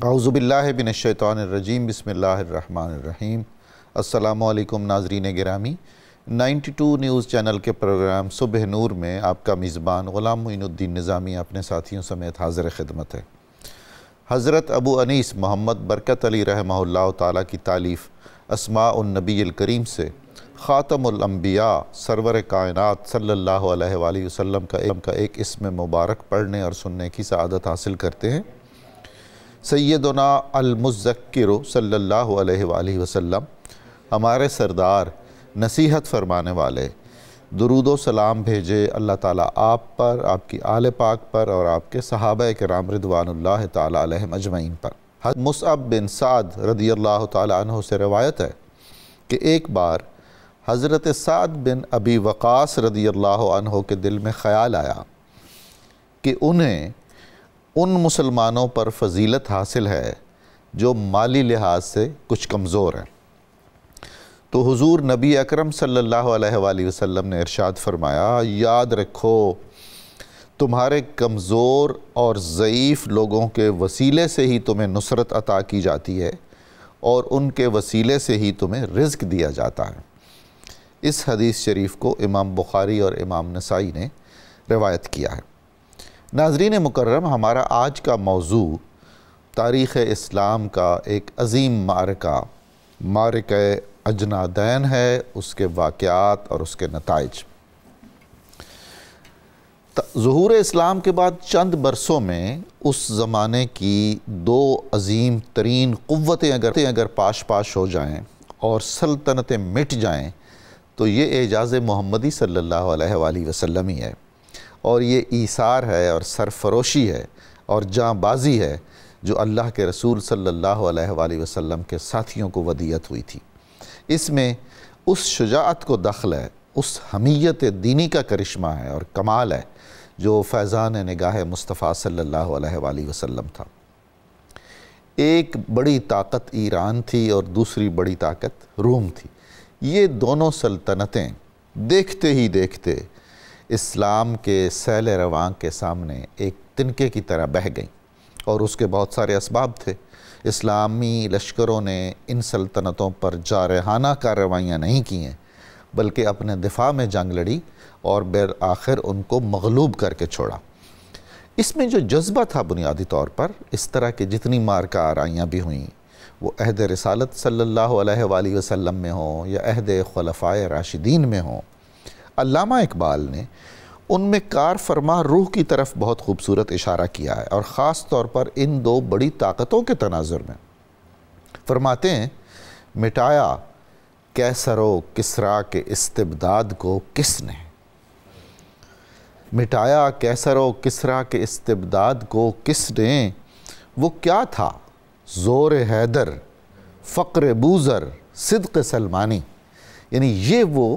اعوذ باللہ من الشیطان الرجیم، بسم اللہ الرحمن الرحیم۔ السلام علیکم ناظرین گرامی، 92 نیوز چینل کے پروگرام صبح نور میں آپ کا میزبان غلام معین الدین نظامی اپنے ساتھیوں سمیت حاضر خدمت ہے۔ حضرت ابو انیس محمد برکت علی رحمہ اللہ تعالیٰ کی تالیف اسماء النبی الکریم سے خاتم الانبیاء سرور کائنات صلی اللہ علیہ وآلہ وسلم کا ایک اسم مبارک پڑھنے اور سننے کی سعادت حاصل کرتے ہیں۔ سیدنا المذکر صلی اللہ علیہ وآلہ وسلم، ہمارے سردار نصیحت فرمانے والے، درود و سلام بھیجے اللہ تعالیٰ آپ پر، آپ کی آل پاک پر اور آپ کے صحابہ کرام رضوان اللہ تعالیٰ علیہم اجمعین پر۔ حضرت مصعب بن سعد رضی اللہ تعالیٰ عنہ سے روایت ہے کہ ایک بار حضرت سعد بن ابی وقاص رضی اللہ عنہ کے دل میں خیال آیا کہ انہیں ان مسلمانوں پر فضیلت حاصل ہے جو مالی لحاظ سے کچھ کمزور ہیں۔ تو حضور نبی اکرم صلی اللہ علیہ وآلہ وسلم نے ارشاد فرمایا، یاد رکھو تمہارے کمزور اور ضعیف لوگوں کے وسیلے سے ہی تمہیں نصرت عطا کی جاتی ہے اور ان کے وسیلے سے ہی تمہیں رزق دیا جاتا ہے۔ اس حدیث شریف کو امام بخاری اور امام نسائی نے روایت کیا ہے۔ ناظرین مکرم، ہمارا آج کا موضوع تاریخ اسلام کا ایک عظیم معرکہ اجنادین ہے، اس کے واقعات اور اس کے نتائج۔ ظہور اسلام کے بعد چند برسوں میں اس زمانے کی دو عظیم ترین قوتیں اگر پاش ہو جائیں اور سلطنتیں مٹ جائیں تو یہ اعجاز محمدی صلی اللہ علیہ وآلہ وسلم ہی ہے، اور یہ ایثار ہے اور سرفروشی ہے اور جاں بازی ہے جو اللہ کے رسول صلی اللہ علیہ وآلہ وسلم کے ساتھیوں کو ودیعت ہوئی تھی۔ اس میں اس شجاعت کو دخل ہے، اس حمیت دینی کا کرشمہ ہے اور کمال ہے جو فیضان نگاہ مصطفیٰ صلی اللہ علیہ وآلہ وسلم تھا۔ ایک بڑی طاقت ایران تھی اور دوسری بڑی طاقت روم تھی۔ یہ دونوں سلطنتیں دیکھتے ہی دیکھتے اسلام کے سیل رواں کے سامنے ایک تنکے کی طرح بہہ گئیں، اور اس کے بہت سارے اسباب تھے۔ اسلامی لشکروں نے ان سلطنتوں پر جارحانہ کارروائیاں نہیں کی ہیں، بلکہ اپنے دفاع میں جنگ لڑی اور بالآخر ان کو مغلوب کر کے چھوڑا۔ اس میں جو جذبہ تھا بنیادی طور پر، اس طرح کے جتنی مارکہ آرائیاں بھی ہوئیں، وہ عہد رسالت صلی اللہ علیہ وآلہ وسلم میں ہوں یا عہد خلفائے راشدین میں ہوں، علامہ اقبال نے ان میں کار فرما روح کی طرف بہت خوبصورت اشارہ کیا ہے، اور خاص طور پر ان دو بڑی طاقتوں کے تناظر میں۔ فرماتے ہیں، مٹایا کیسر و کسریٰ کے استبداد کو کس نے؟ مٹایا کیسر و کسریٰ کے استبداد کو کس نے؟ وہ کیا تھا زور حیدر، فقر بوذر، صدق سلمانی۔ یعنی یہ وہ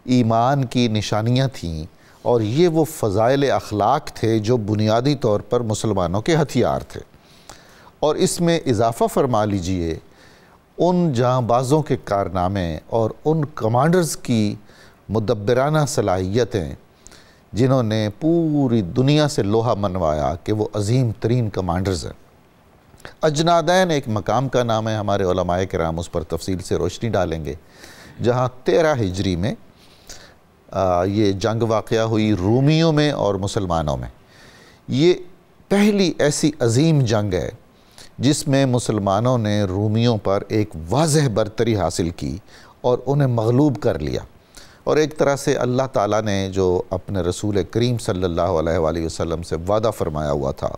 ایمان کی نشانیاں تھیں اور یہ وہ فضائل اخلاق تھے جو بنیادی طور پر مسلمانوں کے ہتھیار تھے۔ اور اس میں اضافہ فرما لیجئے ان جاں بازوں کے کارنامے اور ان کمانڈرز کی مدبرانہ صلاحیتیں جنہوں نے پوری دنیا سے لوہا منوایا کہ وہ عظیم ترین کمانڈرز ہیں۔ اجنادین ایک مقام کا نام ہے، ہمارے علماء کرام اس پر تفصیل سے روشنی ڈالیں گے، جہاں 13 ہجری میں یہ جنگ واقعہ ہوئی رومیوں میں اور مسلمانوں میں۔ یہ پہلی ایسی عظیم جنگ ہے جس میں مسلمانوں نے رومیوں پر ایک واضح برتری حاصل کی اور انہیں مغلوب کر لیا، اور ایک طرح سے اللہ تعالیٰ نے جو اپنے رسول کریم صلی اللہ علیہ وآلہ وسلم سے وعدہ فرمایا ہوا تھا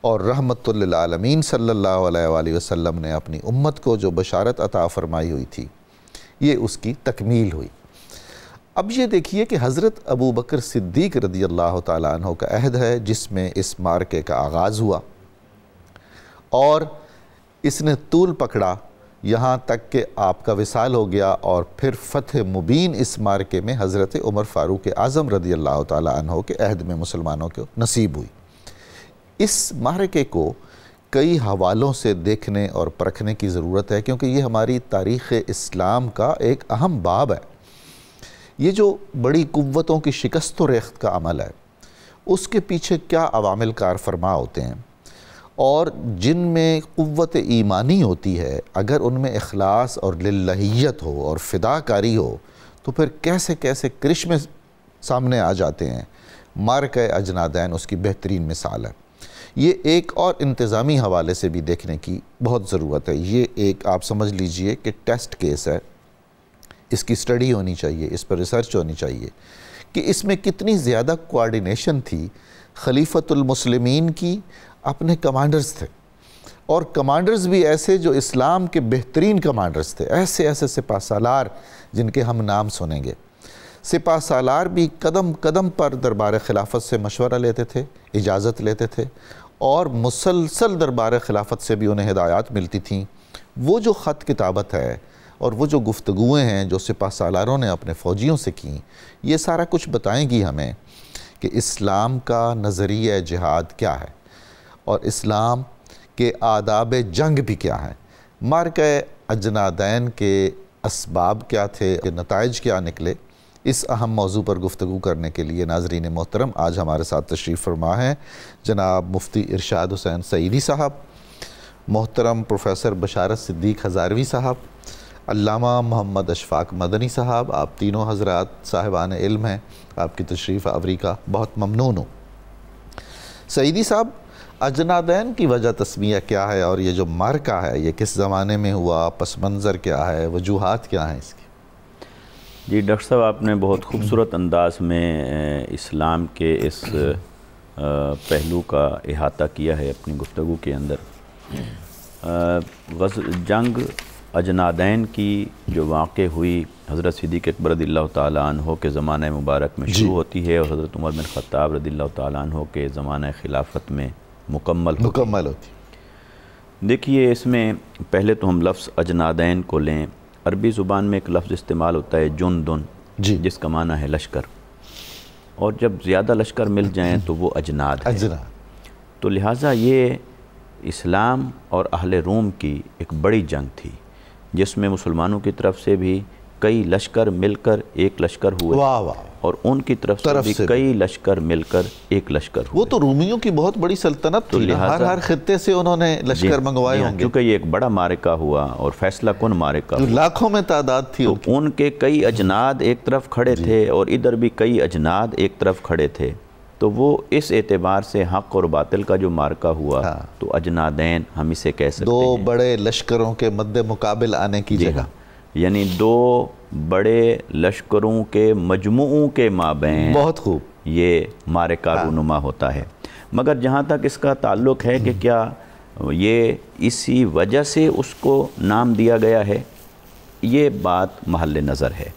اور رحمت للعالمین صلی اللہ علیہ وآلہ وسلم نے اپنی امت کو جو بشارت عطا فرمائی ہوئی تھی، یہ اس کی تکمیل ہوئی۔ اب یہ دیکھیے کہ حضرت ابو بکر صدیق رضی اللہ تعالیٰ عنہ کا عہد ہے جس میں اس معرکے کا آغاز ہوا، اور اس نے طول پکڑا یہاں تک کہ آپ کا وصال ہو گیا، اور پھر فتح مبین اس معرکے میں حضرت عمر فاروق اعظم رضی اللہ تعالیٰ عنہ کے عہد میں مسلمانوں کو نصیب ہوئی۔ اس معرکے کو کئی حوالوں سے دیکھنے اور پرکھنے کی ضرورت ہے، کیونکہ یہ ہماری تاریخ اسلام کا ایک اہم باب ہے۔ یہ جو بڑی قوتوں کی شکست و ریخت کا عمل ہے، اس کے پیچھے کیا عوامل کار فرما ہوتے ہیں، اور جن میں قوت ایمانی ہوتی ہے، اگر ان میں اخلاص اور للہیت ہو اور فداکاری ہو تو پھر کیسے کیسے کرشمے سامنے آ جاتے ہیں۔ معرکہ اجنادین اس کی بہترین مثال ہے۔ یہ ایک اور انتظامی حوالے سے بھی دیکھنے کی بہت ضرورت ہے۔ یہ ایک آپ سمجھ لیجئے کہ ٹیسٹ کیس ہے، اس کی سٹڈی ہونی چاہیے، اس پر ریسرچ ہونی چاہیے کہ اس میں کتنی زیادہ کوارڈینیشن تھی خلیفۃ المسلمین کی اپنے کمانڈرز تھے، اور کمانڈرز بھی ایسے جو اسلام کے بہترین کمانڈرز تھے، ایسے ایسے سپہ سالار جن کے ہم نام سنیں گے۔ سپہ سالار بھی قدم قدم پر دربار خلافت سے مشورہ لیتے تھے، اجازت لیتے تھے، اور مسلسل دربار خلافت سے بھی انہیں ہدایات ملتی تھیں۔ وہ جو خط کتابت ہے اور وہ جو گفتگویں ہیں جو سپہ سالاروں نے اپنے فوجیوں سے کیں، یہ سارا کچھ بتائیں گی ہمیں کہ اسلام کا نظریہ جہاد کیا ہے اور اسلام کے آداب جنگ بھی کیا ہیں۔ معرکہ اجنادین کے اسباب کیا تھے، نتائج کیا نکلے، اس اہم موضوع پر گفتگو کرنے کے لیے ناظرین محترم آج ہمارے ساتھ تشریف فرما ہیں جناب مفتی ارشاد حسین سعیدی صاحب، محترم پروفیسر بشارت صدیق ہزاروی صاحب، علامہ محمد اشفاق مدنی صاحب۔ آپ تینوں حضرات صاحبان علم ہیں، آپ کی تشریف آوری کا بہت ممنون ہوں۔ سعیدی صاحب، اجنادین کی وجہ تسمیہ کیا ہے، اور یہ جو معرکہ ہے یہ کس زمانے میں ہوا، پس منظر کیا ہے، وجوہات کیا ہیں اس کی؟ جی ڈاکٹر صاحب، آپ نے بہت خوبصورت انداز میں اسلام کے اس پہلو کا احاطہ کیا ہے اپنی گفتگو کے اندر۔ جنگ اجنادین کی جو واقع ہوئی حضرت صدیق اکبر رضی اللہ تعالیٰ عنہ کے زمانہ مبارک میں شروع ہوتی ہے، اور حضرت عمر بن خطاب رضی اللہ تعالیٰ عنہ کے زمانہ خلافت میں مکمل ہوتی۔ دیکھیے، اس میں پہلے تو ہم لفظ اجنادین کو لیں۔ عربی زبان میں ایک لفظ استعمال ہوتا ہے جندن، جس کا معنی ہے لشکر، اور جب زیادہ لشکر مل جائیں تو وہ اجناد ہے۔ تو لہٰذا یہ اسلام اور اہل روم کی ایک بڑی جنگ تھی، جس میں مسلمانوں کی طرف سے بھی کئی لشکر مل کر ایک لشکر ہوئے، اور ان کی طرف سے بھی کئی لشکر مل کر ایک لشکر ہوئے۔ وہ تو رومیوں کی بہت بڑی سلطنت تھی، ہر خطے سے انہوں نے لشکر منگوائے ہوں گے، کیونکہ یہ ایک بڑا معرکہ ہوا اور فیصلہ کن معرکہ ہوا، لاکھوں میں تعداد تھی۔ تو ان کے کئی اجناد ایک طرف کھڑے تھے اور ادھر بھی کئی اجناد ایک طرف کھڑے تھے، تو وہ اس اعتبار سے حق اور باطل کا جو معرکہ ہوا تو اجنادین ہم اسے کہہ سکتے ہیں، دو بڑے لشکروں کے مد مقابل آنے کی جگہ، یعنی دو بڑے لشکروں کے مجموعوں کے مابین بہت خوب یہ معرکہ رونما ہوتا ہے۔ مگر جہاں تک اس کا تعلق ہے کہ کیا یہ اسی وجہ سے اس کو نام دیا گیا ہے، یہ بات محل نظر ہے،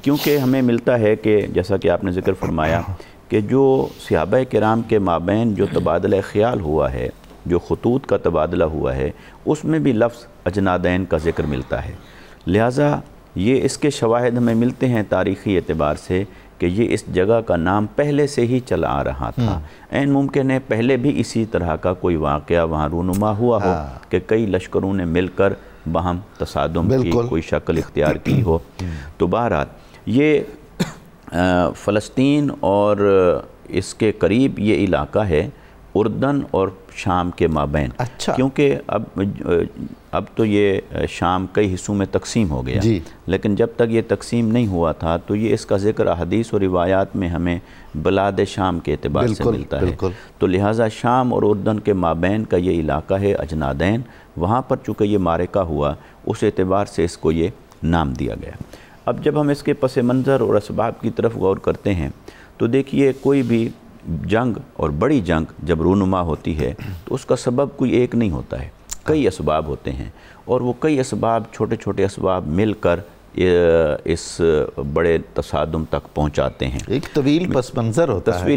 کیونکہ ہمیں ملتا ہے کہ جیسا کہ آپ نے ذکر فرمایا کہ جو صحابہ کرام کے مابین جو تبادلہ خیال ہوا ہے، جو خطوط کا تبادلہ ہوا ہے، اس میں بھی لفظ اجنادین کا ذکر ملتا ہے۔ لہٰذا یہ اس کے شواہد ہمیں ملتے ہیں تاریخی اعتبار سے کہ یہ اس جگہ کا نام پہلے سے ہی چلا آ رہا تھا۔ عین ممکن ہے پہلے بھی اسی طرح کا کوئی واقعہ وہاں رونما ہوا ہو کہ کئی لشکروں نے مل کر باہم تصادم کی کوئی شکل اختیار کی ہو۔ تو بہرحال یہ فلسطین اور اس کے قریب یہ علاقہ ہے اردن اور شام کے مابین، کیونکہ اب تو یہ شام کئی حصوں میں تقسیم ہو گیا، لیکن جب تک یہ تقسیم نہیں ہوا تھا تو یہ اس کا ذکر احادیث اور روایات میں ہمیں بلاد شام کے اعتبار سے ملتا ہے۔ تو لہٰذا شام اور اردن کے مابین کا یہ علاقہ ہے اجنادین، وہاں پر چونکہ یہ معرکہ ہوا اس اعتبار سے اس کو یہ نام دیا گیا۔ اب جب ہم اس کے پس منظر اور اسباب کی طرف غور کرتے ہیں تو دیکھیے، کوئی بھی جنگ اور بڑی جنگ جب رونما ہوتی ہے تو اس کا سبب کوئی ایک نہیں ہوتا ہے، کئی اسباب ہوتے ہیں، اور وہ کئی اسباب چھوٹے چھوٹے اسباب مل کر اس بڑے تصادم تک پہنچاتے ہیں، ایک طویل پس منظر ہوتا ہے۔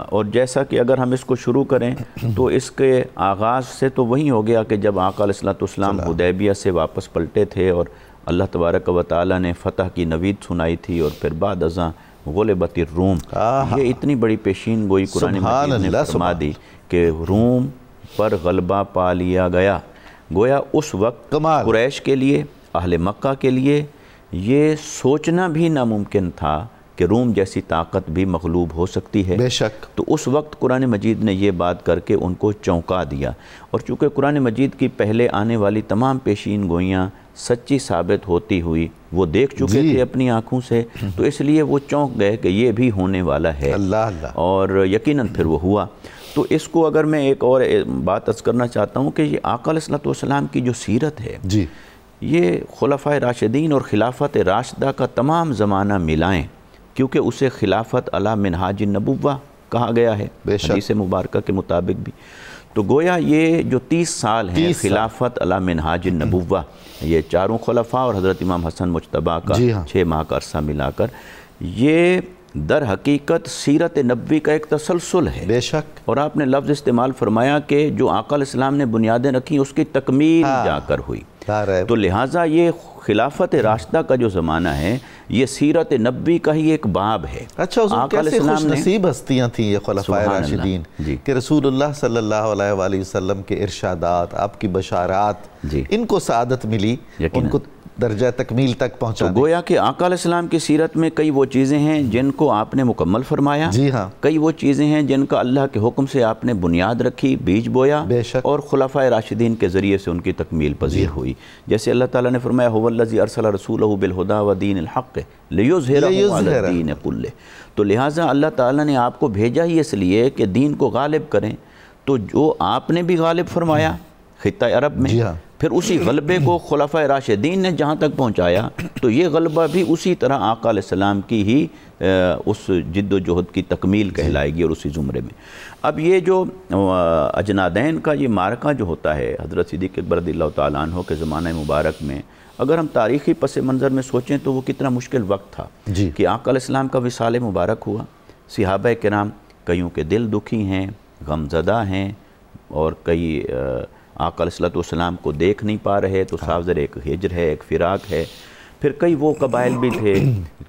اور جیسا کہ اگر ہم اس کو شروع کریں تو اس کے آغاز سے تو وہی ہو گیا کہ جب آقا علیہ السلام حدیبیہ سے واپس پلٹے تھے اور اللہ تبارک و تعالیٰ نے فتح کی نوید سنائی تھی، اور پھر بعد ازاں غلبت الروم، یہ اتنی بڑی پیشین گوئی قرآن مجید نے فرما دی کہ روم پر غلبہ پا لیا گیا۔ گویا اس وقت قریش کے لیے، اہل مکہ کے لیے یہ سوچنا بھی ناممکن تھا کہ روم جیسی طاقت بھی مغلوب ہو سکتی ہے. بے شک. تو اس وقت قرآن مجید نے یہ بات کر کے ان کو چونکا دیا، اور چونکہ قرآن مجید کی پہلے آنے والی تمام پیشین گوئیاں سچی ثابت ہوتی ہوئی وہ دیکھ چکے تھے اپنی آنکھوں سے، تو اس لیے وہ چونک گئے کہ یہ بھی ہونے والا ہے. اور یقیناً پھر وہ ہوا. تو اس کو اگر میں ایک اور بات عرض کرنا چاہتا ہوں کہ یہ آقا علیہ السلام کی جو سیرت ہے، یہ خلفائے راشدین اور خلافت راشدہ کا تمام زمانہ ملائیں، کیونکہ اسے خلافت علی منہاج النبوہ کہا گیا ہے حدیث مبارکہ کے مطابق بھی. تو گویا یہ جو 30 سال ہیں خلافت علی منہاج النبوہ، یہ چاروں خلفاء اور حضرت امام حسن مجتبیٰ کا 6 ماہ کا عرصہ ملا کر، یہ در حقیقت سیرت نبوی کا ایک تسلسل ہے. بے شک. اور آپ نے لفظ استعمال فرمایا کہ جو آقا علیہ السلام نے بنیادیں رکھی اس کی تکمیل جا کر ہوئی. تو لہٰذا یہ خلافت راشدہ کا جو زمانہ ہے یہ سیرت نبوی کا ہی ایک باب ہے. اچھا حضور، کیسے خوش نصیب ہستیاں تھیں یہ خلفائے راشدین کہ رسول اللہ صلی اللہ علیہ وآلہ وسلم کے ارشادات، آپ کی بشارات، ان کو سعادت ملی، ان کو درجہ تکمیل تک پہنچا. تو گویا کہ آقا علیہ السلام کی سیرت میں کئی وہ چیزیں ہیں جن کو آپ نے مکمل فرمایا، کئی وہ چیزیں ہیں جن کا اللہ کے حکم سے آپ نے بنیاد رکھی، بیج بویا، اور خلفائے راشدین کے ذریعے سے ان کی تکمیل پذیر ہوئی. جیسے اللہ تعالیٰ نے فرمایا هو الذی ارسل رسولہ بالہدی ودین الحق لیظہرہ علی الدین کلہ. تو لہٰذا اللہ تعالیٰ نے آپ کو بھیجا ہی اس لیے کہ دین کو غالب کریں. تو جو آپ نے بھی غالب فرمایا خطہ عرب میں، پھر اسی غلبے کو خلفائے راشدین نے جہاں تک پہنچایا، تو یہ غلبہ بھی اسی طرح آقا علیہ السلام کی ہی اس جد و جہد کی تکمیل کہلائے گی اور اسی زمرے میں. اب یہ جو اجنادین کا یہ معرکہ جو ہوتا ہے حضرت صدیق اکبر رضی اللہ تعالیٰ عنہ کے زمانہ مبارک میں، اگر ہم تاریخی پس منظر میں سوچیں تو وہ کتنا مشکل وقت تھا کہ آقا علیہ السلام کا وصال مبارک ہوا. صحابہ کرام کئیوں کے دل دکھی ہیں، غم زدہ ہیں، اور کئی آقا علیہ السلام کو دیکھ نہیں پا رہے، تو صاف ظاہر ایک ہجر ہے، ایک فراق ہے. پھر کئی وہ قبائل بھی تھے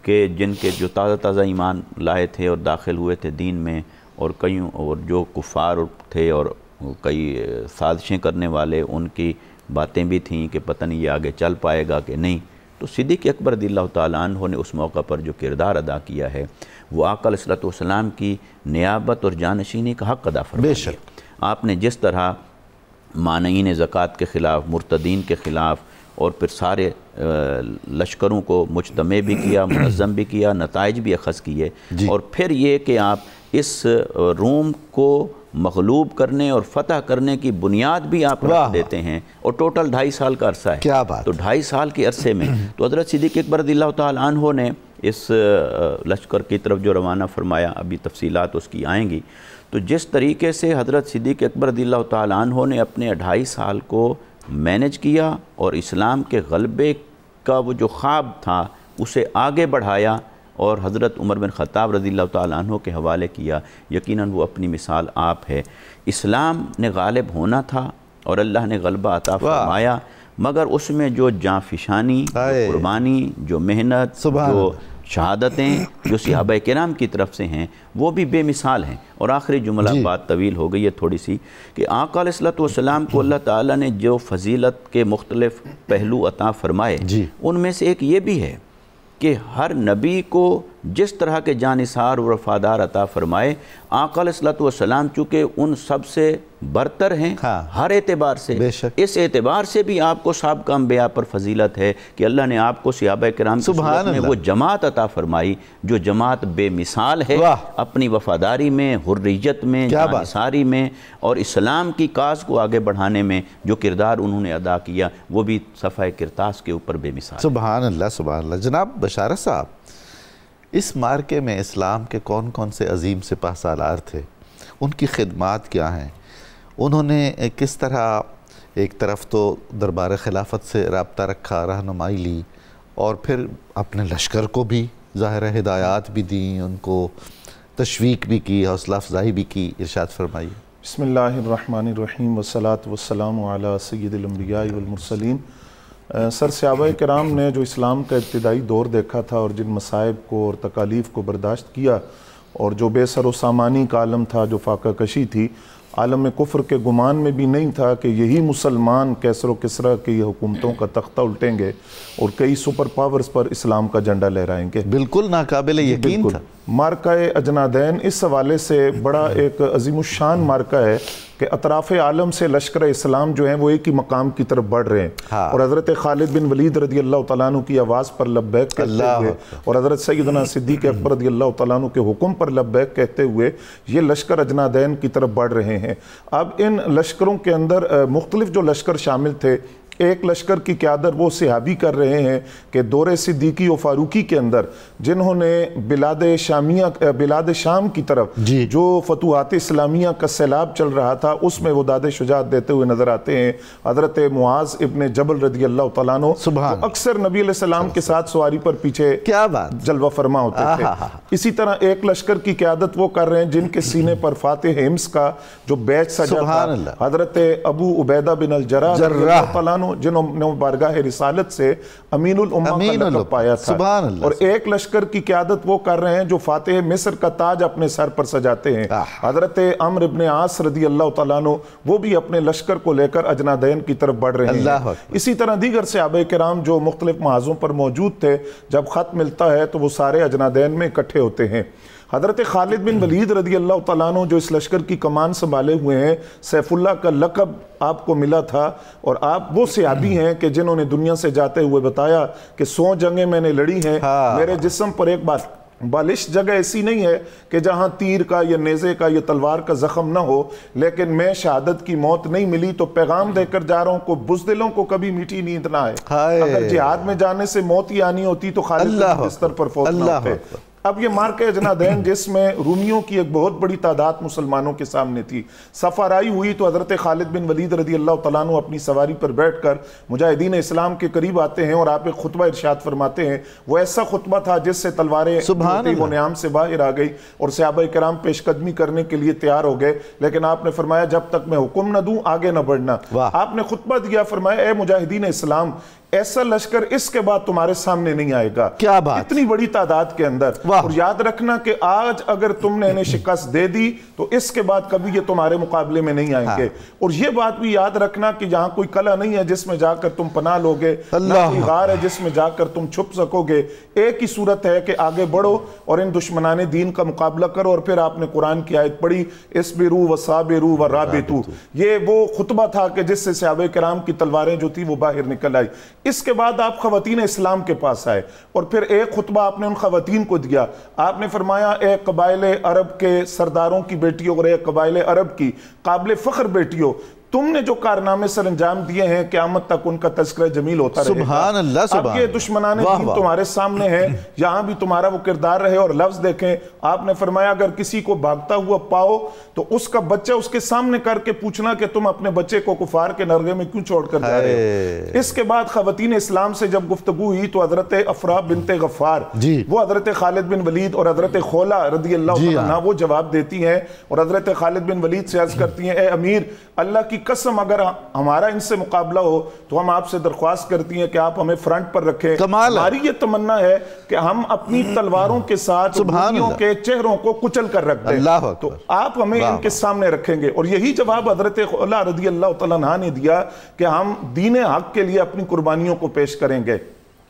کہ جن کے جو تازہ تازہ ایمان لائے تھے اور داخل ہوئے تھے دین میں، اور کئیوں اور جو کفار تھے اور کئی سازشیں کرنے والے، ان کی باتیں بھی تھیں کہ پتہ نہیں یہ آگے چل پائے گا کہ نہیں. تو صدیق اکبر رضی اللہ تعالیٰ عنہ نے اس موقع پر جو کردار ادا کیا ہے وہ آقا علیہ السلام کی نیابت اور جانشینی کا حق ادا فرمایا. آپ نے جس طرح مانعین زکوٰۃ کے خلاف، مرتدین کے خلاف، اور پھر سارے لشکروں کو مجتمع بھی کیا، منظم بھی کیا، نتائج بھی اخذ کیے، اور پھر یہ کہ آپ اس روم کو مغلوب کرنے اور فتح کرنے کی بنیاد بھی آپ رکھ دیتے ہیں، اور ٹوٹل 2.5 سال کا عرصہ ہے. کیا بات. تو 2.5 سال کے عرصے میں تو حضرت صدیق اکبر رضی اللہ تعالیٰ عنہ نے اس لشکر کی طرف جو روانہ فرمایا، ابھی تفصیلات اس کی آئیں گی. تو جس طریقے سے حضرت صدیق اکبر رضی اللہ تعالیٰ عنہ نے اپنے 2.5 سال کو مینج کیا اور اسلام کے غلبے کا وہ جو خواب تھا اسے آگے بڑھایا اور حضرت عمر بن خطاب رضی اللہ تعالیٰ عنہ کے حوالے کیا، یقیناً وہ اپنی مثال آپ ہے. اسلام نے غالب ہونا تھا اور اللہ نے غلبہ عطا فرمایا، مگر اس میں جو جانفشانی، جو قربانی، جو محنت، جو شہادتیں جو صحابہ کرام کی طرف سے ہیں وہ بھی بے مثال ہیں. اور آخری جملہ، بات طویل ہو گئی ہے تھوڑی سی، کہ آقا علیہ السلام کو اللہ تعالیٰ نے جو فضیلت کے مختلف پہلو عطا فرمائے، ان میں سے ایک یہ بھی ہے کہ ہر نبی کو جس طرح کے جانثار و وفادار عطا فرمائے، آقا علیہ السلام چونکہ ان سب سے برتر ہیں ہر اعتبار سے، اس اعتبار سے بھی آپ کو سابقہ انبیاء پر فضیلت ہے کہ اللہ نے آپ کو صحابہ کرام کی صورت میں وہ جماعت عطا فرمائی جو جماعت بے مثال ہے اپنی وفاداری میں، حریت میں، جانثاری میں، اور اسلام کی کاز کو آگے بڑھانے میں جو کردار انہوں نے ادا کیا وہ بھی صفحہ کرتاس کے اوپر بے مثال. سبحان اللہ، سبحان اللہ. جناب بشارت صاحب، اس مارکے میں اسلام کے کون کون سے عظیم سپاہ سالار تھے؟ ان کی خدمات کیا ہیں؟ انہوں نے کس طرح ایک طرف تو دربار خلافت سے رابطہ رکھا، رہنمائی لی، اور پھر اپنے لشکر کو بھی ظاہر ہدایات بھی دیں، ان کو تشویق بھی کی، حوصلہ افزائی بھی کی؟ ارشاد فرمائیے. بسم اللہ الرحمن الرحیم والصلاة والسلام علی سید الانبیاء والمرسلین. سر صحابہ کرام نے جو اسلام کا ابتدائی دور دیکھا تھا اور جن مصائب کو اور تکالیف کو برداشت کیا، اور جو بے سر و سامانی کا عالم تھا، جو فاقہ کشی تھی، عالم کفر کے گمان میں بھی نہیں تھا کہ یہی مسلمان کیسر و کسریٰ کی حکومتوں کا تختہ الٹیں گے اور کئی سپر پاورز پر اسلام کا جھنڈا لہرائیں گے۔ بالکل ناقابل یقین تھا۔ مارکہ اجنادین اس حوالے سے بڑا ایک عظیم الشان مارکہ ہے کہ اطراف عالم سے لشکر اسلام جو ہیں وہ ایک ہی مقام کی طرف بڑھ رہے ہیں، اور حضرت خالد بن ولید رضی اللہ تعالیٰ عنہ کی آواز پر لبیک کہتے ہوئے اور حضرت سیدنا صدیق اکبر رضی اللہ تعالیٰ عنہ کے حکم پر لبیک کہتے ہوئے یہ لشکر اجنادین کی طرف بڑھ رہے ہیں۔ اب ان لشکروں کے اندر مختلف جو لشکر شامل تھے، ایک لشکر کی قیادت وہ صحابی کر رہے ہیں کہ دور صدیقی و فاروقی کے اندر جنہوں نے بلاد شام کی طرف جو فتوحات اسلامیہ کا سیلاب چل رہا تھا اس میں وہ داد شجاعت دیتے ہوئے نظر آتے ہیں۔ حضرت معاذ ابن جبل رضی اللہ تعالیٰ عنہ اکثر نبی علیہ السلام کے ساتھ سواری پر پیچھے جلوہ فرما ہوتے تھے۔ اسی طرح ایک لشکر کی قیادت وہ کر رہے ہیں جن کے سینے پر فاتح ہمس کا جو بیج سجا تھا، حضرت ابو عبیدہ بن الجراح رضی اللہ تعالیٰ عنہ جنہوں نے بارگاہ رسالت سے امین الامہ کا لقب پایا تھا، اور ایک لشکر کی قیادت وہ کر رہے ہیں جو فاتح مصر کا تاج اپنے سر پر سجاتے ہیں، حضرت عمرو بن عاص رضی اللہ تعالیٰ عنہ، وہ بھی اپنے لشکر کو لے کر اجنادین کی طرف بڑھ رہے ہیں۔ اسی طرح دیگر صحابہ کرام جو مختلف محاذوں پر موجود تھے، جب خط ملتا ہے تو وہ سارے اجنادین میں اکٹھے ہوتے ہیں۔ حضرت خالد بن ولید رضی اللہ تعالیٰ عنہ جو اس لشکر کی کمان سنبھالے ہوئے ہیں، سیف اللہ کا لقب آپ کو ملا تھا، اور آپ وہ صحابی ہیں کہ جنہوں نے دنیا سے جاتے ہوئے بتایا کہ 100 جنگیں میں نے لڑی ہیں، میرے جسم پر ایک بالش جگہ ایسی نہیں ہے کہ جہاں تیر کا یا نیزے کا یا تلوار کا زخم نہ ہو، لیکن میں شہادت کی موت نہیں ملی تو پیغام دے کر جا رہا ہوں کو بزدلوں کو کبھی میٹھی نیند نہ آئے۔ اگر جہاد میں جانے سے موت ہی آنی ہوتی تو خالد بن بستر پر فوت نہ ہوتے۔ اب یہ مارکہ اجنادین جس میں رومیوں کی ایک بہت بڑی تعداد مسلمانوں کے سامنے تھی، سفر آئی ہوئی تو حضرت خالد بن ولید رضی اللہ تعالیٰ عنہ اپنی سواری پر بیٹھ کر مجاہدین اسلام کے قریب آتے ہیں اور آپ ایک خطبہ ارشاد فرماتے ہیں۔ وہ ایسا خطبہ تھا جس سے تلواریں وہ نیام سے باہر آ گئی اور صحابہ کرام پیش قدمی کرنے کے لیے تیار ہو گئے، لیکن آپ نے فرمایا جب تک میں حکم نہ دوں آگے نہ بڑھنا۔ آپ نے خطبہ دیا، فرمایا اے مجاہدین اسلام، ایسا لشکر اس کے بعد تمہارے سامنے نہیں آئے گا، کیا بات، اتنی بڑی تعداد کے اندر، اور یاد رکھنا کہ آج اگر تم نے انہیں شکست دے دی تو اس کے بعد کبھی یہ تمہارے مقابلے میں نہیں آئیں گے، اور یہ بات بھی یاد رکھنا کہ جہاں کوئی قلعہ نہیں ہے جس میں جا کر تم پناہ لوگے، نہ کوئی غار ہے جس میں جا کر تم چھپ سکو گے، ایک ہی صورت ہے کہ آگے بڑھو اور ان دشمنان دین کا مقابلہ کرو۔ اور پھر آپ نے قرآن کی آیت پڑھی، اصبروا وصابروا ورابطوا، یہ وہ خطبہ تھا کہ جس سے صحابہ کرام کی تلواریں جو تھی وہ باہر نکل آئی۔ اس کے بعد آپ خواتین اسلام کے پاس آئے اور پھر ایک خطبہ آپ نے ان خواتین کو دیا۔ آپ نے فرمایا اے قبائل عرب کے سرداروں کی بیٹیوں اور اے قبائل عرب کی قابل فخر بیٹیوں، تم نے جو کارنامے سر انجام دیے ہیں قیامت تک ان کا تذکرہ جمیل ہوتا رہے گا۔ سبحان اللہ، سبحان اب یہ دشمنان دین تمہارے سامنے ہیں، یہاں بھی تمہارا وہ کردار رہے۔ اور لفظ دیکھیں، آپ نے فرمایا اگر کسی کو بھاگتا ہوا پاؤ تو اس کا بچہ اس کے سامنے کر کے پوچھنا کہ تم اپنے بچے کو کفار کے نرغے میں کیوں چھوڑ کر جا رہے ہو۔ اس کے بعد خواتین اسلام سے جب گفتگو ہوئی تو حضرت افرا بنت غفار، وہ حضرت خالد بن ولید اور حضرت خولا رضی اللہ عنہ وہ جواب دیتی ہیں، اور حضرت خالد بن ولید سے عرض کرتی ہیں اے امیر، اللہ کی قسم اگر ہمارا ان سے مقابلہ ہو تو ہم آپ سے درخواست کرتی ہیں کہ آپ ہمیں فرنٹ پر رکھیں۔ ہماری یہ تمنا ہے کہ ہم اپنی تلواروں کے ساتھ رومیوں کے چہروں کو کچل کر رکھ دیں، تو آپ ہمیں ان کے سامنے رکھیں گے۔ اور یہی جواب حضرت خولا رضی اللہ تعالیٰ عنہ نے دیا کہ ہم دین حق کے لیے اپنی قربانیوں کو پیش کریں گے۔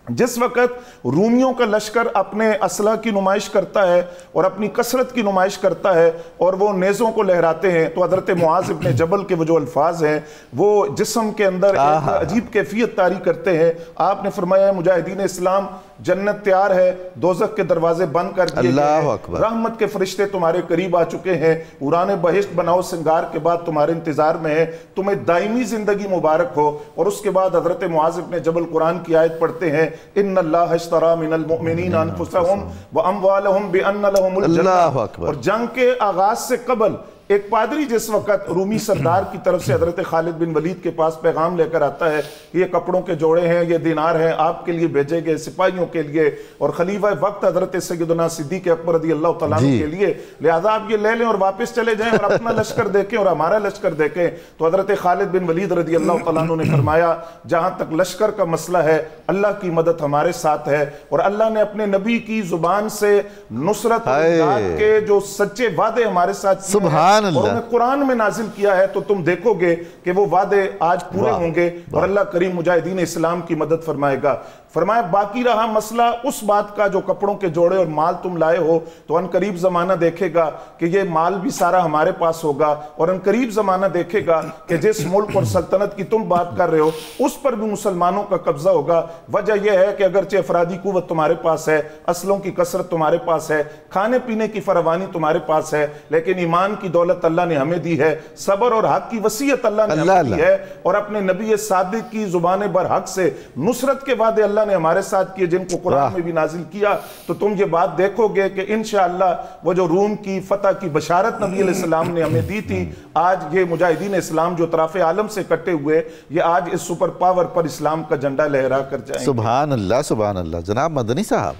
جس وقت رومیوں کا لشکر اپنے اسلحہ کی نمائش کرتا ہے اور اپنی کثرت کی نمائش کرتا ہے اور وہ نیزوں کو لہراتے ہیں تو حضرت معاذ ابن جبل کے وہ جو الفاظ ہیں وہ جسم کے اندر ایک عجیب کیفیت طاری کرتے ہیں۔ آپ نے فرمایا مجاہدین اسلام، جنت تیار ہے، دوزخ کے دروازے بند کر دیے گئے ہیں، رحمت کے فرشتے تمہارے قریب آ چکے ہیں، اوران بہشت بناؤ سنگار کے بعد تمہارے انتظار میں ہے، تمہیں دائمی زندگی مبارک ہو۔ اور اس کے بعد حضرت معاذ ابن جبل قرآن کی آیت پڑھتے ہیں، ان اللہ اشتری من المؤمنین انفسهم واموالهم بان لهم الجنہ۔ اور جنگ کے آغاز سے قبل ایک پادری جس وقت رومی سردار کی طرف سے حضرت خالد بن ولید کے پاس پیغام لے کر آتا ہے، یہ کپڑوں کے جوڑے ہیں، یہ دینار ہیں، آپ کے لیے بھیجے گئے سپاہیوں کے لیے اور خلیفہ وقت حضرت سیدنا صدیق اکبر رضی اللہ تعالیٰ عنہ کے لیے، لہذا آپ یہ لے لیں اور واپس چلے جائیں اور اپنا لشکر دیکھیں اور ہمارا لشکر دیکھیں۔ تو حضرت خالد بن ولید رضی اللہ تعالیٰ عنہ نے فرمایا جہاں تک لشکر کا مسئلہ ہے اللہ کی مدد ہمارے ساتھ ہے، اور اللہ نے اپنے نبی کی زبان سے نصرت اور امداد کے جو سچے وعدے ہمارے ساتھ کیے ہیں سبحان اللہ. اور انہیں قرآن میں نازل کیا ہے. تو تم دیکھو گے کہ وہ وعدے آج پورے ہوں گے اور اللہ کریم مجاہدین اسلام کی مدد فرمائے گا. فرمایا باقی رہا مسئلہ اس بات کا جو کپڑوں کے جوڑے اور مال تم لائے ہو, تو ان قریب زمانہ دیکھے گا کہ یہ مال بھی سارا ہمارے پاس ہوگا, اور ان قریب زمانہ دیکھے گا کہ جس ملک اور سلطنت کی تم بات کر رہے ہو اس پر بھی مسلمانوں کا قبضہ ہوگا. وجہ یہ ہے کہ اگرچہ افرادی قوت تمہارے پاس ہے, اسلحوں کی کثرت تمہارے پاس ہے, کھانے پینے کی فراوانی تمہارے پاس ہے, لیکن ایمان کی دولت اللہ نے ہمیں دی ہے, صبر اور حق کی وصیت اللہ نے ہمیں دی ہے, اور اپنے نبی صادق کی زبان برحق سے نصرت کے وعدے اللہ نے ہمارے ساتھ کیے جن کو قرآن میں بھی نازل کیا. تو تم یہ بات دیکھو گے کہ انشاءاللہ وہ جو روم کی فتح کی بشارت نبی علیہ السلام نے ہمیں دی تھی, آج یہ مجاہدین اسلام جو اطراف عالم سے کٹے ہوئے, یہ آج اس سپر پاور پر اسلام کا جھنڈا لہرا کر جائیں. سبحان اللہ سبحان اللہ. جناب مدنی صاحب,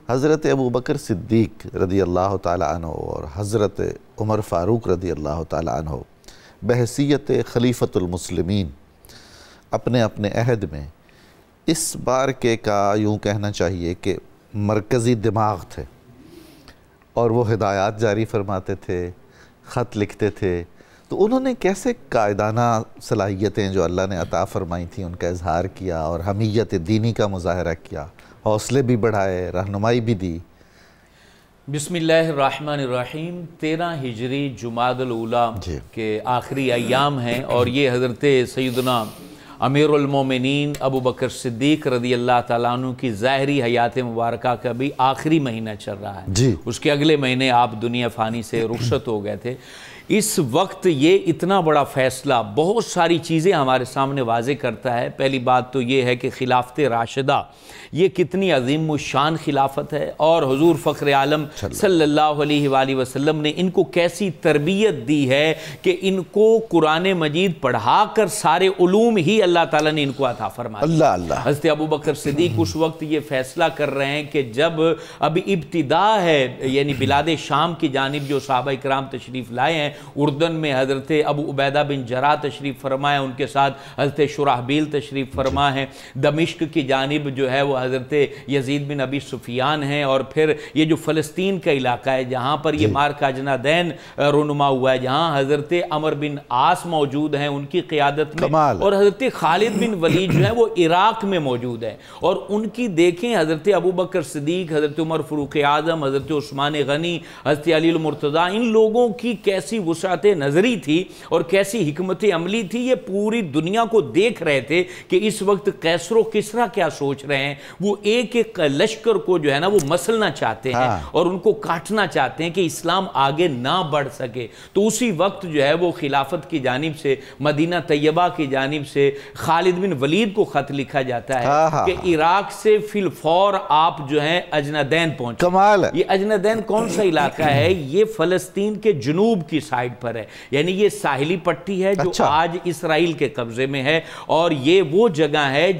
حضرت ابو بکر صدیق رضی اللہ تعالی عنہ اور حضرت عمر فاروق رضی اللہ تعالی عنہ بحیثیت خلیفۃ المسلمین اپنے اپنے عہد میں اس بار کے کا یوں کہنا چاہیے کہ مرکزی دماغ تھے, اور وہ ہدایات جاری فرماتے تھے, خط لکھتے تھے. تو انہوں نے کیسے قائدانہ صلاحیتیں جو اللہ نے عطا فرمائی تھیں ان کا اظہار کیا, اور حمیت دینی کا مظاہرہ کیا, حوصلے بھی بڑھائے, رہنمائی بھی دی؟ بسم اللہ الرحمن الرحیم. 13 ہجری جمادی الاولیٰ کے آخری ایام ہیں, اور یہ حضرت سیدنا امیر المومنین ابو بکر صدیق رضی اللہ تعالیٰ عنہ کی ظاہری حیات مبارکہ کا بھی آخری مہینہ چل رہا ہے. اس کے اگلے مہینے آپ دنیا فانی سے رخصت ہو گئے تھے. اس وقت یہ اتنا بڑا فیصلہ بہت ساری چیزیں ہمارے سامنے واضح کرتا ہے. پہلی بات تو یہ ہے کہ خلافت راشدہ یہ کتنی عظیم و شان خلافت ہے, اور حضور فخر عالم صلی اللہ علیہ وآلہ وسلم نے ان کو کیسی تربیت دی ہے کہ ان کو قرآن مجید پڑھا کر سارے علوم ہی اللہ تعالیٰ نے ان کو عطا فرمایا. اللہ اللہ. حضرت ابو بکر صدیق اس وقت یہ فیصلہ کر رہے ہیں کہ جب ابھی ابتدا ہے, یعنی بلاد شام کی جانب جو صحابہ کرام تشریف لائے ہیں, اردن میں حضرت ابو عبیدہ بن جراح تشریف فرما ہے, ان کے ساتھ حضرت شرحبیل تشریف فرما ہے. دمشق کی جانب جو ہے وہ حضرت یزید بن ابی سفیان ہیں, اور پھر یہ جو فلسطین کا علاقہ ہے جہاں پر یہ معرکہ اجنادین رونما ہوا ہے, جہاں حضرت عمر بن عاص موجود ہیں ان کی قیادت میں, اور حضرت خالد بن ولید جو ہے وہ عراق میں موجود ہے. اور ان کی دیکھیں حضرت ابو بکر صدیق, حضرت عمر فاروق اعظم, حضرت عثمان غنی, حضرت علی المرتضیٰ, ان لوگوں کی کیسی وسعت نظری تھی اور کیسی حکمت عملی تھی. یہ پوری دنیا کو دیکھ رہے تھے کہ اس وقت قیصر و کسریٰ کیا سوچ رہے ہیں. وہ ایک ایک لشکر کو جو ہے نا وہ مسلنا چاہتے ہیں اور ان کو کاٹنا چاہتے ہیں کہ اسلام آگے نہ بڑھ سکے. تو اسی وقت جو ہے وہ خلافت کی جانب سے, مدینہ طیبہ کی جانب سے خالد بن ولید کو خط لکھا جاتا ہے کہ عراق سے فی الفور آپ جو ہیں اجنادین پہنچے. کمال ہے. یہ اجنادین کون سا علاقہ ہے؟ یہ فلسطین کے جنوب کی سائڈ پر ہے, یعنی یہ ساحلی پٹی ہے جو آج اسرائیل کے قبضے میں ہے, اور یہ وہ جگہ ہے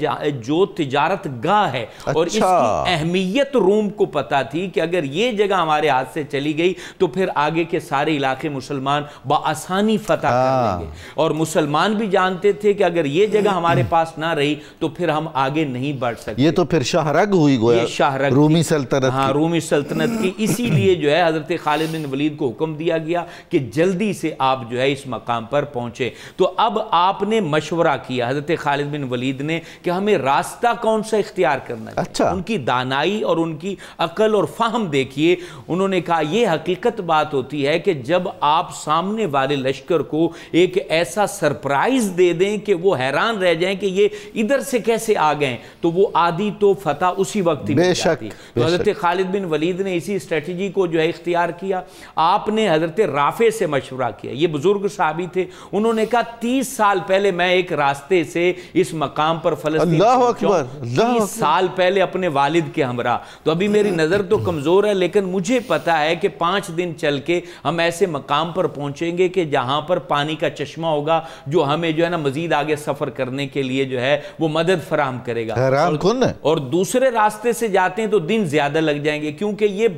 جو تجارت گاہ ہے. اور اس کی اہمیت روم کو پتا تھی کہ اگر یہ جگہ ہمارے ہاتھ سے چلی گئی تو پھر آگے کے سارے علاقے مسلمان بآسانی فتح کر لیں گے. اور مسلمان بھی جانتے تھے کہ اگر یہ جگہ ہمارے پاس نہ رہی تو پھر ہم آگے نہیں بڑھ سکتے. یہ تو پھر شاہرگ ہوئی گویا, شاہرگ رومی سلطنت. ہاں, رومی سلطنت کی. اسی لیے جو ہے حضرت خالد بن ولید کو حکم دیا گیا کہ جلدی سے آپ جو ہے اس مقام پر پہنچے. تو اب آپ نے مشورہ کیا حضرت خالد بن ولید نے کہ ہمیں راستہ کون سا اختیار کرنا ہے. ان کی دانائی اور ان کی عقل اور فہم دیکھیے. انہوں نے کہا یہ حقیقت بات ہوتی ہے کہ جب آپ سامنے والے لشکر کو ایک ایسا سرپرائز دے دیں کہ وہ حیران رہ جائیں کہ یہ ادھر سے کیسے آ گئے, تو وہ آدھی تو فتح اسی وقت ہی مل جاتی. تو حضرت خالد بن ولید نے اسی اسٹریٹجی کو جو ہے اختیار کیا. آپ نے حضرت رافع سے مشورہ کیا, یہ بزرگ صحابی تھے. انہوں نے کہا 30 سال پہلے میں ایک راستے سے اس مقام پر فلسطین پہنچا, 30 سال پہلے اپنے والد کے ہمراہ. تو ابھی میری نظر تو کمزور ہے, لیکن مجھے پتا ہے کہ 5 دن چل کے ہم ایسے مقام پر پہنچیں گے کہ جہاں پر پانی کا چشمہ ہوگا جو ہمیں جو ہے نا مزید آگے سفر کرنے کے لیے جو ہے وہ مدد فراہم کرے گا. اور دوسرے راستے سے جاتے ہیں تو دن زیادہ لگ جائیں گے, کیونکہ یہ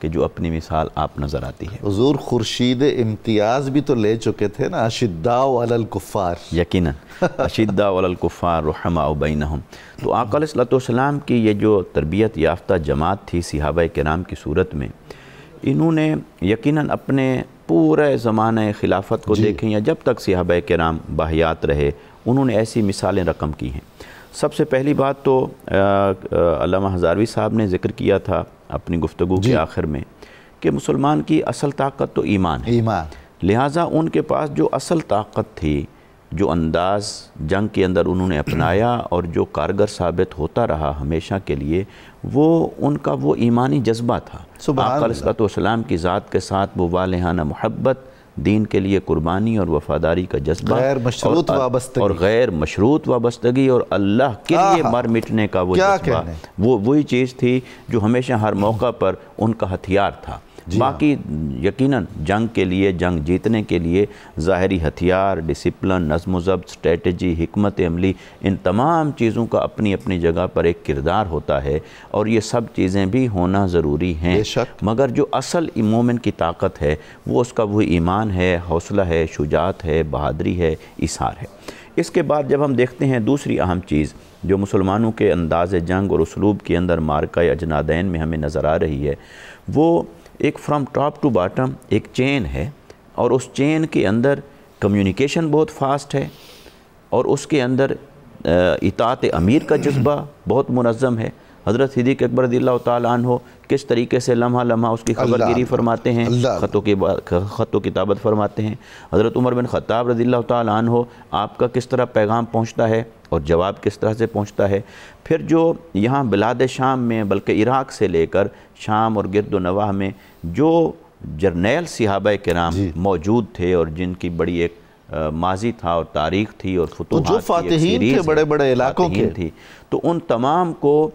کہ جو اپنی مثال آپ نظر آتی ہے۔ حضور خورشید امتیاز بھی تو لے چکے تھے نا، اشداء علی الکفار، یقیناً اشداء علی الکفار رحماء بینہم۔ تو آقا علیہ الصلوۃ والسلام کی یہ جو تربیت یافتہ جماعت تھی صحابہ کرام کی صورت میں، انہوں نے یقیناً اپنے پورے زمانہ خلافت کو دیکھیں یا جب تک صحابہ کرام باحیات رہے، انہوں نے ایسی مثالیں رقم کی ہیں۔ سب سے پہلی بات تو علامہ ہزاروی صاحب نے ذکر کیا تھا اپنی گفتگو کے آخر میں کہ مسلمان کی اصل طاقت تو ایمان ہے، لہٰذا ان کے پاس جو اصل طاقت تھی، جو انداز جنگ کے اندر انہوں نے اپنایا اور جو کارگر ثابت ہوتا رہا ہمیشہ کے لیے، وہ ان کا وہ ایمانی جذبہ تھا۔ آقا علیہ السلام کی ذات کے ساتھ وہ والہانہ محبت، دین کے لیے قربانی اور وفاداری کا جذبہ، غیر مشروط وابستگی اور غیر مشروط وابستگی اور اللہ کے لیے مر مٹنے کا وہ جذبہ، وہی چیز تھی جو ہمیشہ ہر موقع پر ان کا ہتھیار تھا۔ باقی یقیناً جنگ کے لیے، جنگ جیتنے کے لیے ظاہری ہتھیار، ڈسپلن، نظم و ضبط، اسٹریٹجی، حکمت عملی، ان تمام چیزوں کا اپنی اپنی جگہ پر ایک کردار ہوتا ہے اور یہ سب چیزیں بھی ہونا ضروری ہیں، مگر جو اصل مومن کی طاقت ہے وہ اس کا وہی ایمان ہے، حوصلہ ہے، شجاعت ہے، بہادری ہے، ایثار ہے۔ اس کے بعد جب ہم دیکھتے ہیں دوسری اہم چیز جو مسلمانوں کے انداز جنگ اور اسلوب کے اندر معرکہ اجنادین میں ہمیں نظر آ رہی ہے، وہ ایک فرام ٹاپ ٹو باٹم ایک چین ہے، اور اس چین کے اندر کمیونیکیشن بہت فاسٹ ہے، اور اس کے اندر اطاعت امیر کا جذبہ بہت منظم ہے۔ حضرت صدیق اکبر رضی اللہ تعالیٰ عنہ کس طریقے سے لمحہ لمحہ اس کی خبرگیری فرماتے ہیں، خط و کتابت فرماتے ہیں۔ حضرت عمر بن خطاب رضی اللہ تعالیٰ عنہ آپ کا کس طرح پیغام پہنچتا ہے اور جواب کس طرح سے پہنچتا ہے۔ پھر جو یہاں بلاد شام میں بلکہ عراق سے لے کر شام اور گرد و نواح میں جو جرنیل صحابہ کرام موجود تھے اور جن کی بڑی ایک ماضی تھا اور تاریخ تھی اور فتوحات جو فاتحین تھے بڑے بڑے علاقوں کے تھی، تو ان تمام کو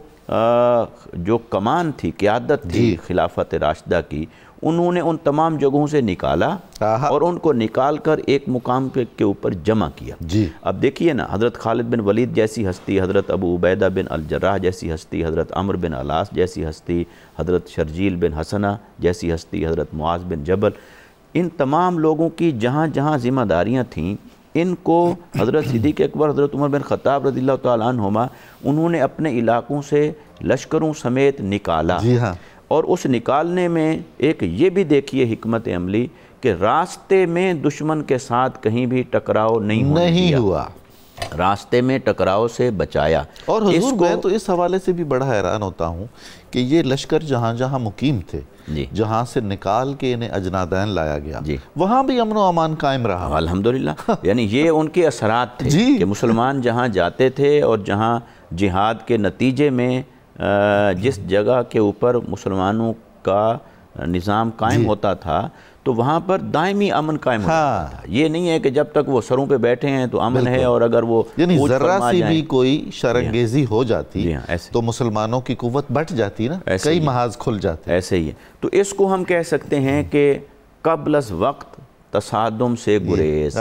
جو کمان تھی، قیادت تھی خلافت راشدہ کی، انہوں نے ان تمام جگہوں سے نکالا اور ان کو نکال کر ایک مقام کے اوپر جمع کیا۔ اب دیکھیے نا، حضرت خالد بن ولید جیسی ہستی، حضرت ابو عبیدہ بن الجراح جیسی ہستی، حضرت عمرو بن العاص جیسی ہستی، حضرت شرجیل بن حسنہ جیسی ہستی، حضرت معاذ بن جبل، ان تمام لوگوں کی جہاں جہاں ذمہ داریاں تھیں، ان کو حضرت صدیق اکبر، حضرت عمر بن خطاب رضی اللہ تعالیٰ عنہما، انہوں نے اپنے علاقوں سے لشکروں سمیت نکالا۔ اور اس نکالنے میں ایک یہ بھی دیکھیے حکمت عملی کہ راستے میں دشمن کے ساتھ کہیں بھی ٹکراؤ نہیں ہوا، راستے میں ٹکراؤ سے بچایا۔ اور حضور میں تو اس حوالے سے بھی بڑا حیران ہوتا ہوں کہ یہ لشکر جہاں جہاں مقیم تھے، جہاں سے نکال کے انہیں اجنادین لایا گیا، وہاں بھی امن و امان قائم رہا، الحمدللہ۔ یعنی یہ ان کے اثرات تھے کہ مسلمان جہاں جاتے تھے اور جہاں جہاد کے نتیجے میں جس جگہ کے اوپر مسلمانوں کا نظام قائم ہوتا تھا تو وہاں پر دائمی امن قائم ہوتا تھا۔ یہ نہیں ہے کہ جب تک وہ سروں پہ بیٹھے ہیں تو امن ہے، اور اگر وہ یعنی ذرا سی بھی کوئی شرنگیزی ہو جاتی تو مسلمانوں کی قوت بڑھ جاتی نا، کئی محاذ کھل جاتے۔ ایسے ہی ہے۔ تو اس کو ہم کہہ سکتے ہیں کہ قبل از وقت تصادم سے گریز،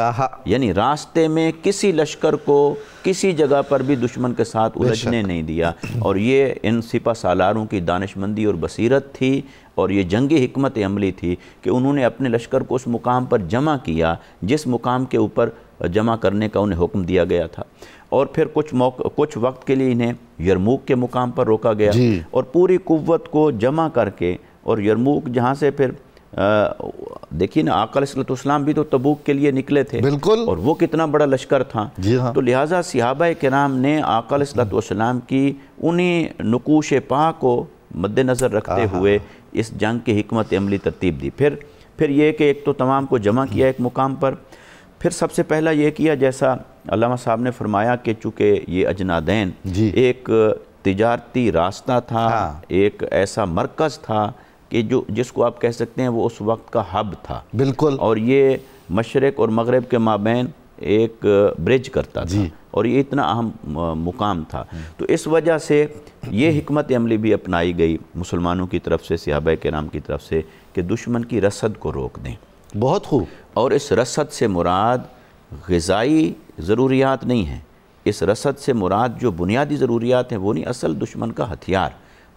یعنی راستے میں کسی لشکر کو کسی جگہ پر بھی دشمن کے ساتھ الجھنے نہیں دیا، اور یہ ان سپہ سالاروں کی دانشمندی اور بصیرت تھی، اور یہ جنگی حکمت عملی تھی کہ انہوں نے اپنے لشکر کو اس مقام پر جمع کیا جس مقام کے اوپر جمع کرنے کا انہیں حکم دیا گیا تھا، اور پھر کچھ وقت کے لیے انہیں یرموک کے مقام پر روکا گیا، اور پوری قوت کو جمع کر کے، اور یرموک جہاں سے پھر دیکھیے نا، آقا علیہ السلام بھی تو تبوک کے لیے نکلے تھے، اور وہ کتنا بڑا لشکر تھا۔ تو لہٰذا صحابہ کرام نے آقا علیہ السلام کی انہی نقوش پا کو مد نظر رکھتے ہوئے اس جنگ کی حکمت عملی ترتیب دی۔ پھر یہ کہ ایک تو تمام کو جمع کیا ایک مقام پر، پھر سب سے پہلا یہ کیا جیسا علامہ صاحب نے فرمایا کہ چونکہ یہ اجنادین ایک تجارتی راستہ تھا، ایک ایسا مرکز تھا کہ جس کو آپ کہہ سکتے ہیں وہ اس وقت کا ہب تھا، بالکل، اور یہ مشرق اور مغرب کے مابین ایک برج کرتا تھا، اور یہ اتنا اہم مقام تھا۔ تو اس وجہ سے یہ حکمت عملی بھی اپنائی گئی مسلمانوں کی طرف سے، صحابہ کرام کی طرف سے، کہ دشمن کی رسد کو روک دیں۔ بہت خوب۔ اور اس رسد سے مراد غذائی ضروریات نہیں ہیں، اس رسد سے مراد جو بنیادی ضروریات ہیں وہ نہیں، اصل دشمن کا ہتھیار،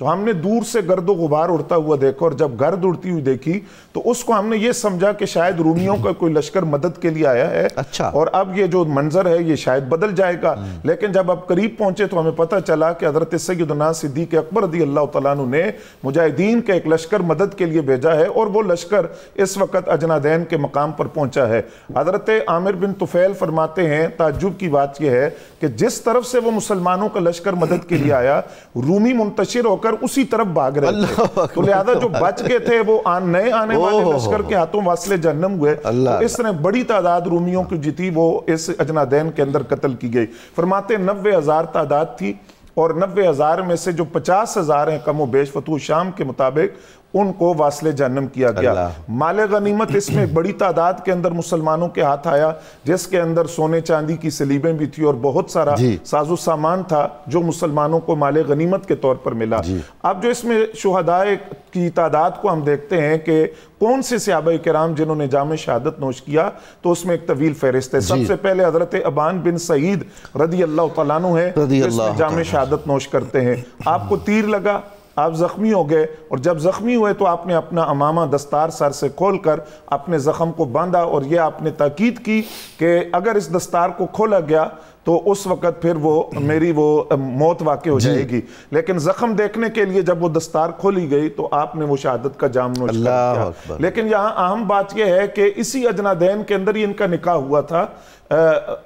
تو ہم نے دور سے گرد و غبار اڑتا ہوا دیکھا، اور جب گرد اڑتی ہوئی دیکھی تو اس کو ہم نے یہ سمجھا کہ شاید رومیوں کا کوئی لشکر مدد کے لیے آیا ہے، اور اب یہ جو منظر ہے یہ شاید بدل جائے گا۔ لیکن جب اب قریب پہنچے تو ہمیں پتہ چلا کہ حضرت سیدنا صدیق اکبر رضی اللہ تعالیٰ عنہ نے مجاہدین کے ایک لشکر مدد کے لیے بھیجا ہے، اور وہ لشکر اس وقت اجنادین کے مقام پر پہنچا ہے۔ حضرت عامر بن طفیل فرماتے ہیں تعجب کی بات یہ ہے کہ جس طرف سے وہ مسلمانوں کا لشکر مدد کے لیے آیا، رومی منتشر ہو کر اسی طرف بھاگ رہے تھے، تو لہذا جو بچ گئے تھے وہ نئے آنے والے لشکر کے ہاتھوں واصل جہنم ہوئے۔ تو اس نے بڑی تعداد رومیوں کی جتی وہ اس اجنادین کے اندر قتل کی گئی۔ فرماتے 90,000 تعداد تھی، اور 90,000 میں سے جو 50,000 ہیں کم و بیش فتوح شام کے مطابق ان کو واصل جہنم کیا گیا۔ مال غنیمت اس میں بڑی تعداد کے اندر مسلمانوں کے ہاتھ آیا، جس کے اندر سونے چاندی کی سلیبیں بھی تھی اور بہت سارا ساز و سامان تھا جو مسلمانوں کو مال غنیمت کے طور پر ملا۔ اب جو اس میں شہداء کی تعداد کو ہم دیکھتے ہیں کہ کون سے صحابہ کرام جنہوں نے جام شہادت نوش کیا، تو اس میں ایک طویل فہرست ہے۔ سب سے پہلے حضرت ابان بن سعید رضی اللہ تعالیٰ عنہ ہے، جس میں جام شہادت نوش کرتے ہیں۔ آپ کو تیر لگا، آپ زخمی ہو گئے، اور جب زخمی ہوئے تو آپ نے اپنا امامہ دستار سر سے کھول کر اپنے زخم کو باندھا، اور یہ آپ نے تاکید کی کہ اگر اس دستار کو کھولا گیا تو اس وقت پھر میری موت واقع ہو جائے گی۔ لیکن زخم دیکھنے کے لیے جب وہ دستار کھولی گئی تو آپ نے وہ شہادت کا جام نوش کر دیا۔ لیکن یہاں اہم بات یہ ہے کہ اسی اجنادین کے اندر ہی ان کا نکاح ہوا تھا،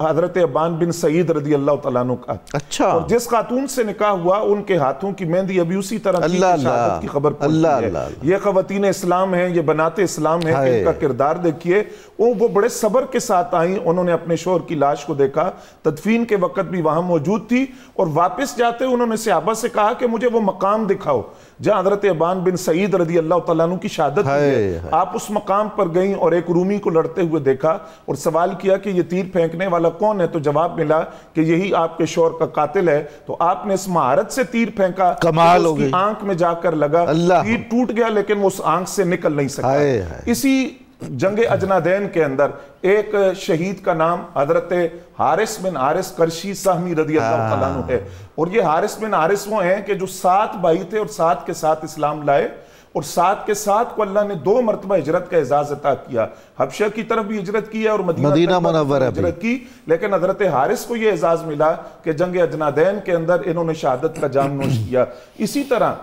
حضرت ابان بن سعید رضی اللہ تعالیٰ عنہ کا۔ اور جس خاتون سے نکاح ہوا ان کے ہاتھوں کی مہندی ابھی اسی طرح کی شہادت کی خبر پہنچی ہے۔ یہ خواتین اسلام ہیں، یہ بنات اسلام ہیں، ان کا کردار دیکھیے، وہ بڑے صبر کے ساتھ آئیں، انہوں نے اپنے شوہر کی لاش کو دیکھا، تدفین کے وقت بھی وہاں موجود تھی، اور واپس جاتے انہوں نے صحابہ سے کہا کہ مجھے وہ مقام دکھاؤ جہاں حضرت ابان بن سعید رضی اللہ تعالیٰ عنہ کی شہادت ہوئی ہے۔ آپ اس مقام پر گئیں اور ایک رومی کو لڑتے ہوئے دیکھا اور سوال کیا کہ یہ تیر پھینکنے والا کون ہے؟ تو جواب ملا کہ یہی آپ کے شوہر کا قاتل ہے۔ تو آپ نے اس مہارت سے تیر پھینکا، کمال ہو گئی، اس کی آنکھ میں جا کر لگا، تیر ٹوٹ گیا لیکن وہ اس آنکھ سے نکل نہیں سکا۔ اسی جنگ اجنادین کے اندر ایک شہید کا نام حضرت حارث بن حارث قرشی سہمی رضی اللہ تعالیٰ عنہ ہے، اور یہ حارث بن حارث وہ ہیں کہ جو 7 بھائی تھے اور 7 کے ساتھ اسلام لائے، اور 7 کے ساتھ کو اللہ نے 2 مرتبہ ہجرت کا اعزاز عطا کیا۔ حبشہ کی طرف بھی ہجرت کی ہے اور مدینہ منورہ بھی ہجرت کی، لیکن حضرت حارث کو یہ اعزاز ملا کہ جنگ اجنادین کے اندر انہوں نے شہادت کا جام نوش کیا۔ اسی طرح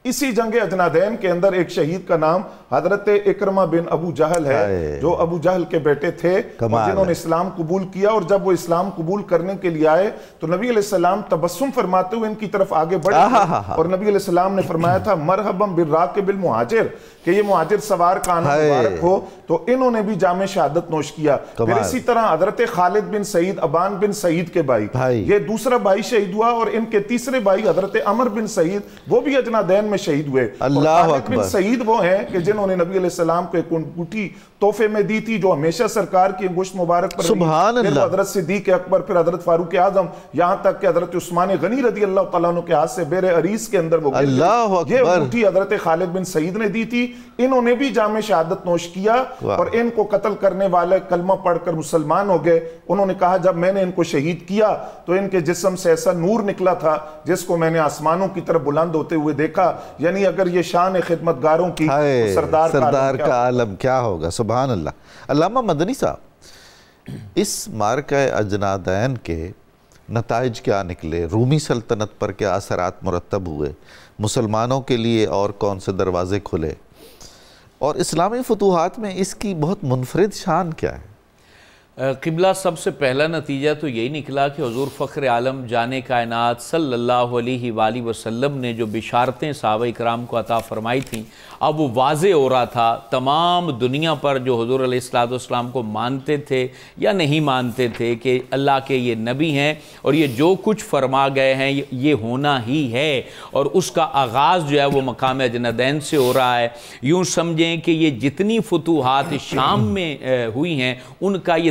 اسی جنگ اجنادین کے اندر ایک شہید کا نام حضرت اکرمہ بن ابو جہل ہے، جو ابو جہل کے بیٹے تھے جنہوں نے اسلام قبول کیا، اور جب وہ اسلام قبول کرنے کے لیے آئے تو نبی علیہ السلام تبسم فرماتے ہوئے ان کی طرف آگے بڑھے، اور نبی علیہ السلام نے فرمایا تھا مرحباً بالراکب المہاجر، کہ یہ مہاجر سوار کا آنا مبارک ہو، تو انہوں نے بھی جام شہادت نوش کیا۔ پھر اسی طرح حضرت خالد بن سعید ابان بن سعید کے بھائی، یہ دوسرا بھائی شہید ہوا، اور ان کے تیسرے بھائی حضرت عمر بن سعید وہ بھی اجنادین میں شہید ہوئے۔ خالد بن سعید وہ ہیں کہ جنہوں نے نبی علیہ السلام کو ایک انگوٹھی تحفے میں دی تھی جو ہمیشہ سرکار کی انگشت مبارک پر پھر حضرت صدیق اکبر، پھر حضرت فاروق اعظم، یہاں تک کہ حضرت عثمان غنی رضی اللہ تعالیٰ عنہ کے ہاتھ سے بیر عریس کے اندر وہ یہ انگوٹھی حضرت خالد بن سعید نے دی تھی۔ انہوں نے بھی جام شہادت نوش کیا، اور ان کو قتل کرنے والے کلمہ پڑھ کر مسلمان ہو گئے۔ انہوں نے کہا جب میں نے ان کو شہید کیا تو ان کے جسم سے ایسا نور نکلا تھا جس کو میں نے آسمانوں کی طرف بلند ہوتے ہوئے دیکھا۔ یعنی اگر یہ شان خدمتگاروں کی سردار کا عالم کیا ہوگا، سبحان اللہ۔ علامہ مدنی صاحب، اس معرکہ اجنادین کے نتائج کیا نکلے؟ رومی سلطنت پر کیا اثرات مرتب ہوئے؟ مسلمانوں کے لیے اور کون سے دروازے کھلے؟ اور اسلامی فتوحات میں اس کی بہت منفرد شان کیا ہے؟ قبلہ سب سے پہلا نتیجہ تو یہی نکلا کہ حضور فخر عالم جان کائنات صلی اللہ علیہ وآلہ وسلم نے جو بشارتیں صحابہ کرام کو عطا فرمائی تھیں، اب وہ واضح ہو رہا تھا۔ تمام دنیا پر جو حضور علیہ السلام کو مانتے تھے یا نہیں مانتے تھے کہ اللہ کے یہ نبی ہیں اور یہ جو کچھ فرما گئے ہیں یہ ہونا ہی ہے، اور اس کا آغاز جو ہے وہ مقام اجنادین سے ہو رہا ہے۔ یوں سمجھیں کہ یہ جتنی فتوحات شام میں ہوئی ہیں ان کا یہ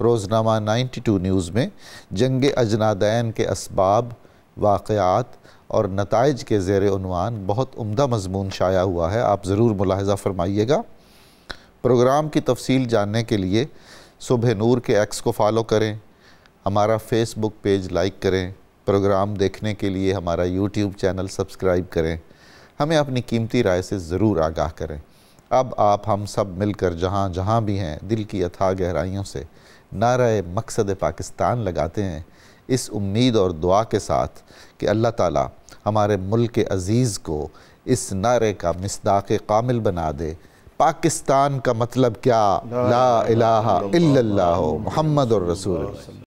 روزنامہ 92 نیوز میں جنگ اجنادین کے اسباب، واقعات اور نتائج کے زیر عنوان بہت عمدہ مضمون شائع ہوا ہے، آپ ضرور ملاحظہ فرمائیے گا۔ پروگرام کی تفصیل جاننے کے لیے صبح نور کے ایکس کو فالو کریں، ہمارا فیس بک پیج لائک کریں، پروگرام دیکھنے کے لیے ہمارا یوٹیوب چینل سبسکرائب کریں، ہمیں اپنی قیمتی رائے سے ضرور آگاہ کریں۔ اب آپ ہم سب مل کر جہاں جہاں بھی ہیں دل کی اتھاہ گہرائیوں سے نعرہ مقصد پاکستان لگاتے ہیں، اس امید اور دعا کے ساتھ کہ اللہ تعالیٰ ہمارے ملک عزیز کو اس نعرے کا مصداق کامل بنا دے۔ پاکستان کا مطلب کیا؟ لا الہ الا اللہ محمد الرسول اللہ۔